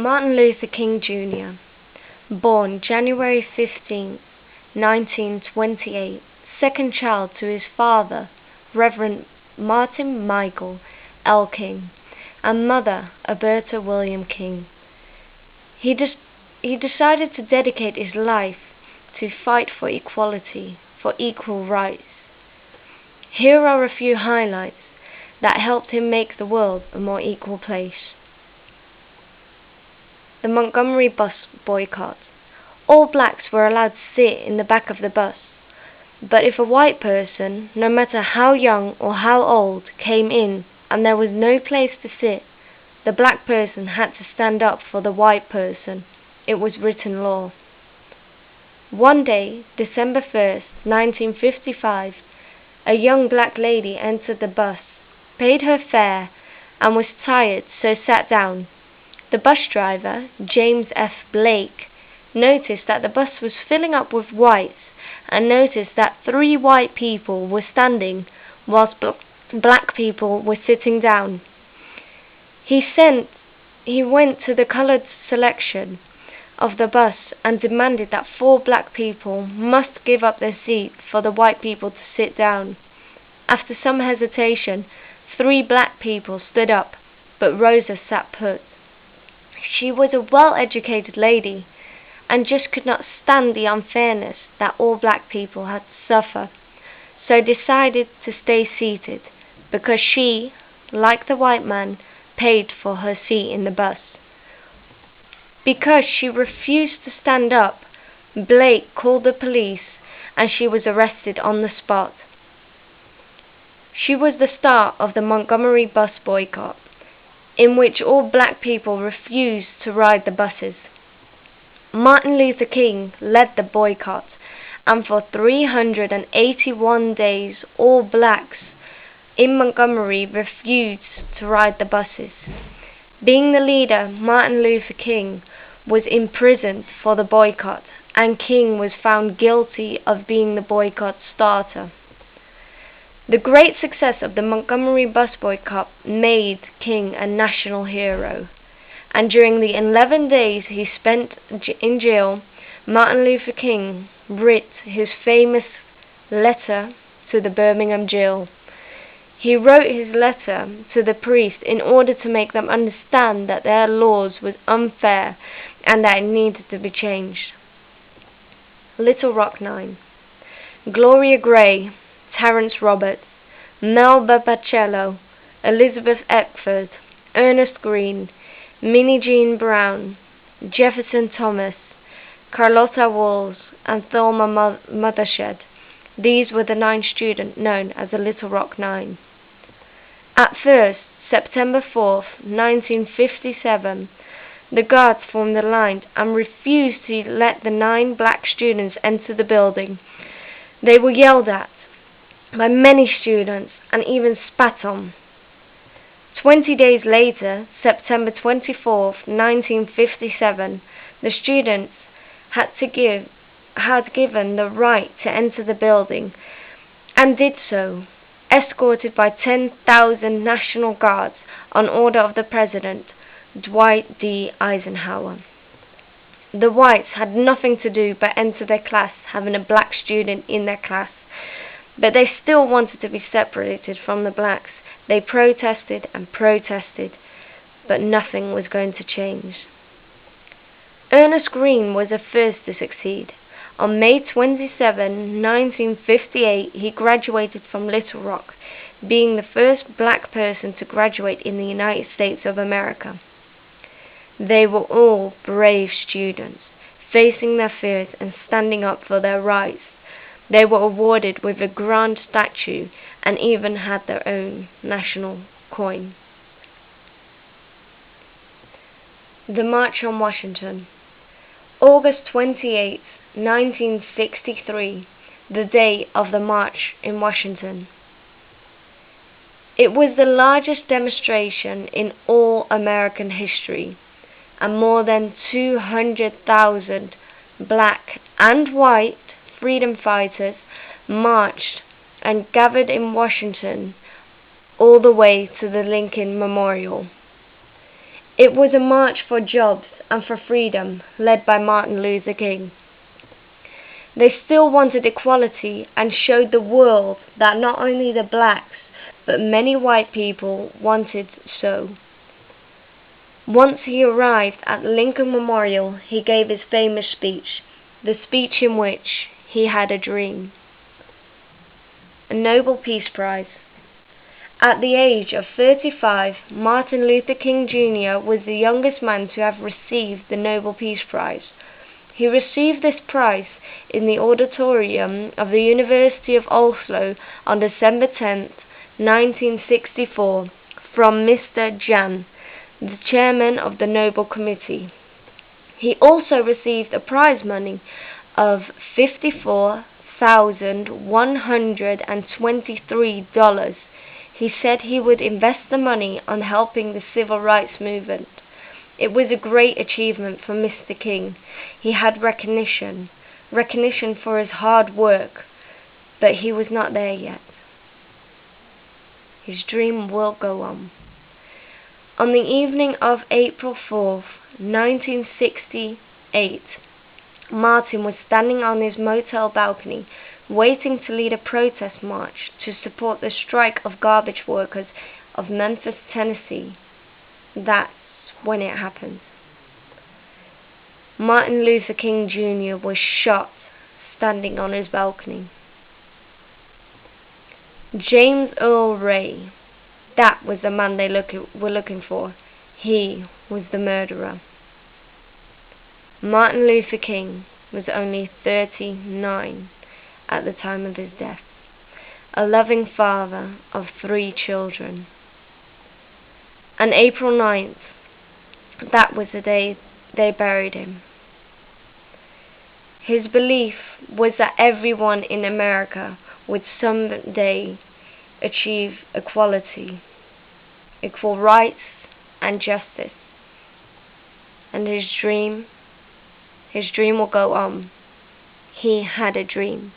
Martin Luther King Jr., born January 15, 1928, second child to his father, Reverend Martin Michael L. King, and mother, Alberta William King. He decided to dedicate his life to fight for equality, for equal rights. Here are a few highlights that helped him make the world a more equal place. The Montgomery bus boycott. All blacks were allowed to sit in the back of the bus, but if a white person, no matter how young or how old, came in and there was no place to sit, the black person had to stand up for the white person. It was written law. One day, December 1st, 1955, a young black lady entered the bus, paid her fare, and was tired, so sat down. The bus driver, James F. Blake, noticed that the bus was filling up with whites and noticed that 3 white people were standing whilst black people were sitting down. He went to the colored section of the bus and demanded that 4 black people must give up their seat for the white people to sit down. After some hesitation, 3 black people stood up, but Rosa sat put. She was a well-educated lady and just could not stand the unfairness that all black people had to suffer, so decided to stay seated because she, like the white man, paid for her seat in the bus. Because she refused to stand up, Blake called the police and she was arrested on the spot. She was the start of the Montgomery bus boycott, in which all black people refused to ride the buses. Martin Luther King led the boycott, and for 381 days all blacks in Montgomery refused to ride the buses. Being the leader, Martin Luther King was imprisoned for the boycott, and King was found guilty of being the boycott starter. The great success of the Montgomery bus boycott made King a national hero, and during the 11 days he spent in jail, Martin Luther King wrote his famous letter to the Birmingham jail. He wrote his letter to the priest in order to make them understand that their laws were unfair and that it needed to be changed. Little Rock 9. Gloria Gray, Terrence Roberts, Melba Pacello, Elizabeth Eckford, Ernest Green, Minnie Jean Brown, Jefferson Thomas, Carlotta Walls, and Thelma Mothershed. These were the 9 students known as the Little Rock 9. At first, September 4th, 1957, the guards formed a line and refused to let the 9 black students enter the building. They were yelled at by many students and even spat on. 20 days later, September 24th, 1957, the students had given the right to enter the building and did so, escorted by 10,000 National Guards on order of the President, Dwight D. Eisenhower. The whites had nothing to do but enter their class, having a black student in their class, but they still wanted to be separated from the blacks. They protested and protested, but nothing was going to change. Ernest Green was the first to succeed. On May 27, 1958, he graduated from Little Rock, being the first black person to graduate in the United States of America. They were all brave students, facing their fears and standing up for their rights. They were awarded with a grand statue and even had their own national coin. The March on Washington. August 28, 1963, the day of the March in Washington. It was the largest demonstration in all American history, and more than 200,000 black and white freedom fighters marched and gathered in Washington all the way to the Lincoln Memorial. It was a march for jobs and for freedom, led by Martin Luther King. They still wanted equality and showed the world that not only the blacks, but many white people wanted so. Once he arrived at Lincoln Memorial, he gave his famous speech, the speech in which he had a dream. A Nobel Peace Prize. At the age of 35, Martin Luther King Jr. was the youngest man to have received the Nobel Peace Prize. He received this prize in the auditorium of the University of Oslo on December 10, 1964, from Mr. Jan, the chairman of the Nobel Committee. He also received a prize money of $54,123. He said he would invest the money on helping the civil rights movement. It was a great achievement for Mr. King. He had recognition for his hard work, but he was not there yet. His dream will go on. On the evening of April 4th, 1968, Martin was standing on his motel balcony, waiting to lead a protest march to support the strike of garbage workers of Memphis, Tennessee. That's when it happened. Martin Luther King Jr. was shot standing on his balcony. James Earl Ray. That was the man they were looking for. He was the murderer. Martin Luther King was only 39 at the time of his death, a loving father of 3 children. On April 9th, that was the day they buried him. His belief was that everyone in America would someday achieve equality, equal rights and justice. And his dream will go on. He had a dream.